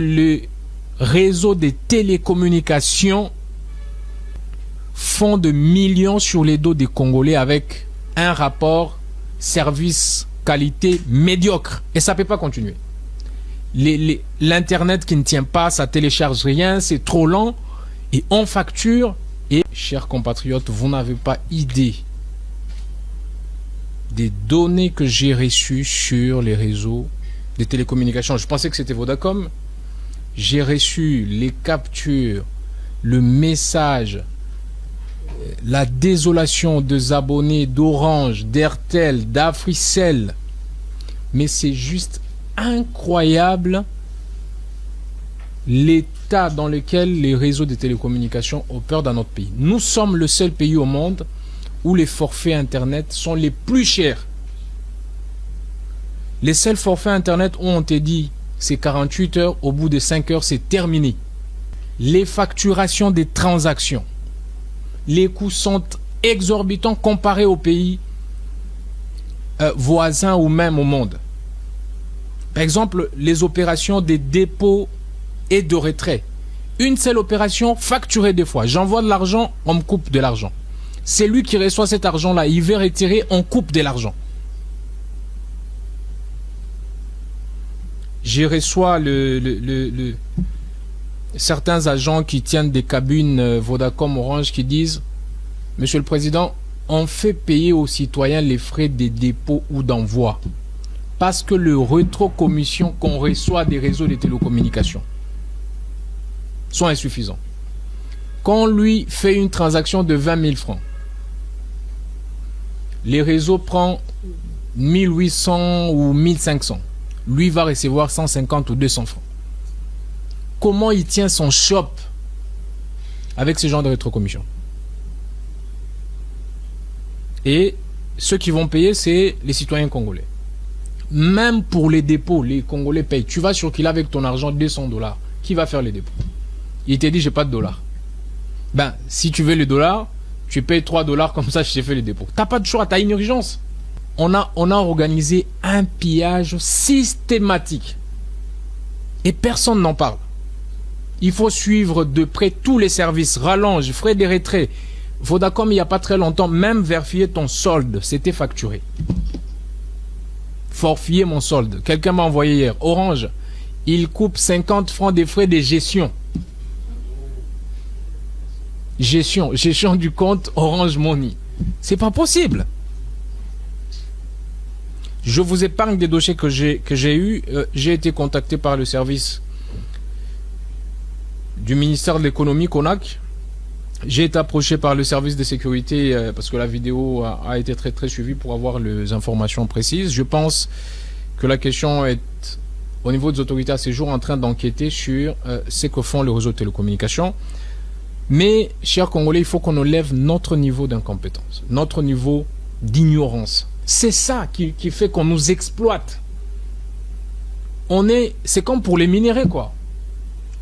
Le réseau des télécommunications font de millions sur les dos des Congolais avec un rapport service-qualité médiocre. Et ça ne peut pas continuer. L'Internet qui ne tient pas, ça télécharge rien, c'est trop lent et on facture. Et, chers compatriotes, vous n'avez pas idée des données que j'ai reçues sur les réseaux des télécommunications. Je pensais que c'était Vodacom. J'ai reçu les captures, le message, la désolation des abonnés d'Orange, d'Airtel, d'Africell. Mais c'est juste incroyable l'état dans lequel les réseaux de télécommunications opèrent dans notre pays. Nous sommes le seul pays au monde où les forfaits Internet sont les plus chers. Les seuls forfaits Internet où on te dit c'est 48 heures, au bout de 5 heures, c'est terminé. Les facturations des transactions, les coûts sont exorbitants comparés aux pays voisins ou même au monde. Par exemple, les opérations des dépôts et de retrait. Une seule opération facturée 2 fois. J'envoie de l'argent, on me coupe de l'argent. C'est lui qui reçoit cet argent-là. Il veut retirer, on coupe de l'argent. J'ai reçois certains agents qui tiennent des cabines Vodacom, Orange qui disent « Monsieur le Président, on fait payer aux citoyens les frais des dépôts ou d'envoi parce que le rétro-commission qu'on reçoit des réseaux de télécommunications sont insuffisants. Quand on lui fait une transaction de 20 000 francs, les réseaux prennent 1800 ou 1500. Lui va recevoir 150 ou 200 francs. Comment il tient son shop avec ce genre de rétrocommission? Et ceux qui vont payer, c'est les citoyens congolais. Même pour les dépôts, les Congolais payent. Tu vas sur qu'il avec ton argent 200 $. Qui va faire les dépôts? Il te dit, j'ai pas de dollars. Ben, si tu veux les dollars, tu payes 3 $, comme ça, je t'ai fait les dépôts. T'as pas de choix, t'as une urgence. On a organisé un pillage systématique. Et personne n'en parle. Il faut suivre de près tous les services, rallonge, frais de retrait. Vodacom, il n'y a pas très longtemps, même vérifier ton solde, c'était facturé. Forfier mon solde. Quelqu'un m'a envoyé hier. Orange, il coupe 50 francs des frais de gestion. Gestion du compte Orange Money. C'est pas possible. Je vous épargne des dossiers que j'ai eus. J'ai été contacté par le service du ministère de l'économie, CONAC. J'ai été approché par le service de sécurité parce que la vidéo a été très suivie pour avoir les informations précises. Je pense que la question est, au niveau des autorités, à ces jours, en train d'enquêter sur ce que font les réseaux de télécommunications. Mais, chers Congolais, il faut qu'on élève notre niveau d'incompétence, notre niveau d'ignorance. C'est ça qui fait qu'on nous exploite. C'est comme pour les minéraux, quoi.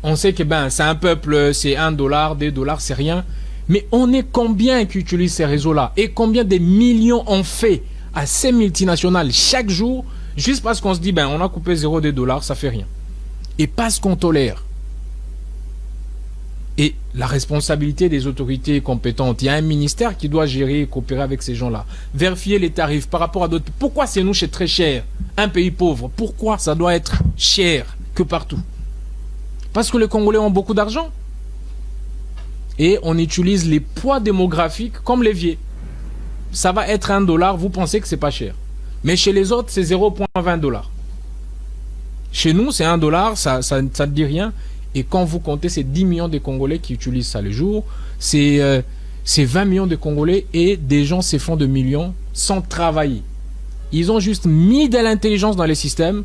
On sait que c'est un peuple, c'est 1 $, 2 $, c'est rien. Mais on est combien qui utilisent ces réseaux-là? Et combien de millions on fait à ces multinationales chaque jour, juste parce qu'on se dit, on a coupé 0,2 $, ça fait rien. Et parce qu'on tolère. Et la responsabilité des autorités compétentes, il y a un ministère qui doit gérer et coopérer avec ces gens-là. Vérifier les tarifs par rapport à d'autres. Pourquoi c'est nous, c'est très cher? Un pays pauvre, pourquoi ça doit être cher que partout? Parce que les Congolais ont beaucoup d'argent. Et on utilise les poids démographiques comme levier. Ça va être 1 $, vous pensez que c'est pas cher. Mais chez les autres, c'est 0,20 $. Chez nous, c'est 1 $, ça ne dit rien. Et quand vous comptez, c'est 10 millions de Congolais qui utilisent ça le jour. C'est 20 millions de Congolais et des gens se font de millions sans travailler. Ils ont juste mis de l'intelligence dans les systèmes.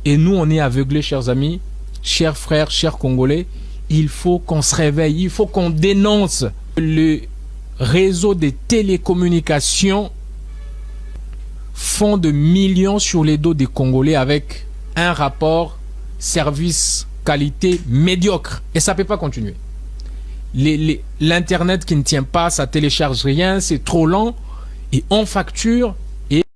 Et nous, on est aveuglés, chers amis, chers frères, chers Congolais. Il faut qu'on se réveille. Il faut qu'on dénonce le réseau des télécommunications font de millions sur les dos des Congolais avec un rapport service qualité médiocre. Et ça ne peut pas continuer. L'Internet qui ne tient pas, ça télécharge rien, c'est trop lent. Et on facture